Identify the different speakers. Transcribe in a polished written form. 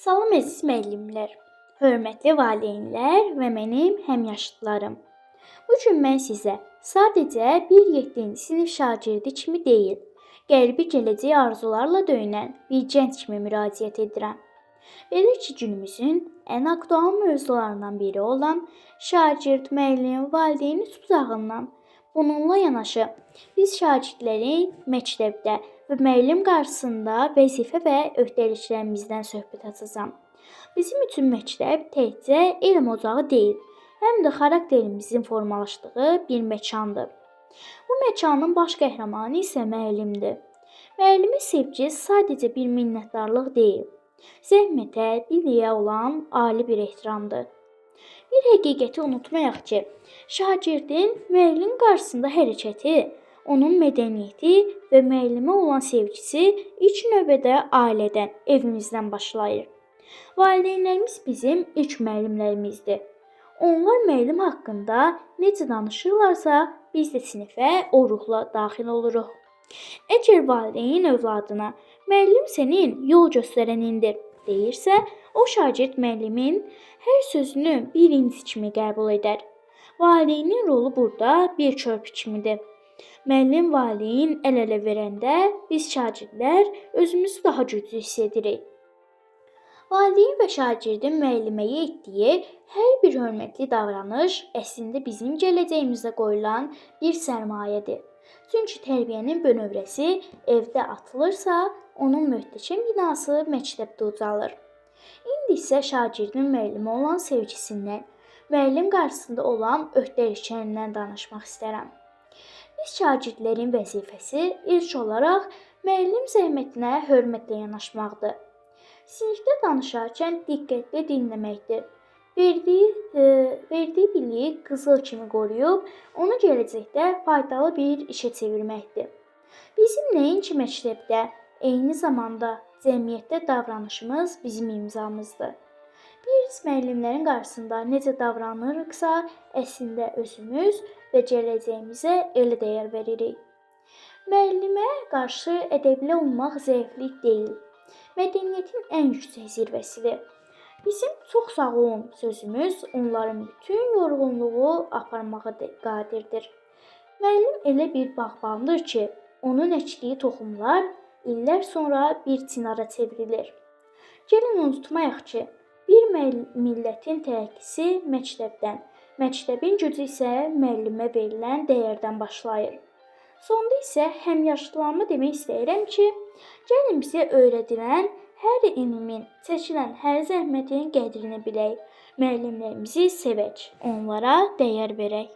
Speaker 1: Salam əziz müəllimlər, hörmətli valideynlər və mənim həmyaşıdlarım. Bu gün mən sizə sadəcə bir 7-ci sinif şagirdi kimi deyil, qəlbi gələcək arzularla döyünən bir gənc kimi müraciət edirəm. Belə ki, günümüzün ən aktual mövzularından biri olan şagird, müəllim, valideyn tuzağından. Bununla yanaşı, biz şagirdlərin məktəbdə və müəllim qarşısında vəzifə və öhdəliklərimizdən söhbət açacağam. Bizim üçün məktəb təkcə elm ocağı deyil, həm də xarakterimizin formalaşdığı bir məkandır. Bu məkanın baş qəhrəmanı isə müəllimdir. Müəllimə sevgi sadəcə bir minnətdarlıq deyil, zəhmətə, biliyə olan ali bir ehtiramdır. Bir həqiqəti unutmayaq ki, şagirdin müəllim qarşısında hərəkəti, onun mədəniyyəti və müəllimə olan sevgisi ilk növbədə ailədən, evimizdən başlayır. Valideynlərimiz bizim ilk müəllimlərimizdir. Onlar müəllim haqqında necə danışırlarsa, biz də sinifə o ruhla daxil oluruq. Əgər valideyn övladına müəllim sənin yol göstərənindir deyirsə, o şagird müəllimin hər sözünü bir inci kimi qəbul edər. Valideynin rolu burada bir körpü kimidir. Müəllim valideyn əl-ələ verəndə biz şagirdlər özümüzü daha güclü hiss edirik. Valideyn və şagirdin müəlliməyə etdiyi hər bir hörmətli davranış əslində bizim gələcəyimizə qoyulan bir sərmayədir. Çünki tərbiyənin bünövrəsi evdə atılırsa, onun möhtəşəm binası məktəbdə ucalır. İndi isə şagirdin müəllimə olan sevgisindən, müəllim qarşısında olan öhdəliklərindən danışmaq istərəm. Biz şagirdlərin vəzifəsi ilk olaraq müəllim zəhmətinə hörmətlə yanaşmaqdır. Sinifdə danışarkən diqqətlə dinləməkdir. Verdiyi biliyi qızıl kimi qoruyub, onu gələcəkdə faydalı bir işə çevirməkdir. Bizim nəinki məktəbdə, eyni zamanda cəmiyyətdə davranışımız bizim imzamızdır. Biz müəllimlərin qarşısında necə davranırıqsa, əslində özümüz və gələcəyimizə elə dəyər veririk. Müəllimə qarşı ədəbli olmaq zəiflik deyil, mədəniyyətin ən yüksək zirvəsidir. Bizim çox sağ olun sözümüz onların bütün yorğunluğu aparmağa qadirdir. Müəllim elə bir bağbandır ki, onun əkdiyi toxumlar illər sonra bir çinara çevrilir. Gəlin unutmayaq ki, bir millətin tərəqqisi məktəbdən, məktəbin gücü isə müəllimə verilən dəyərdən başlayır. Sonda isə həmyaşıdlarıma demək istəyirəm ki, gəlin bizə öyrədilən hər ilmin, çəkilən hər zəhmətin qədrini bilək, müəllimlərimizi sevək, onlara dəyər verək.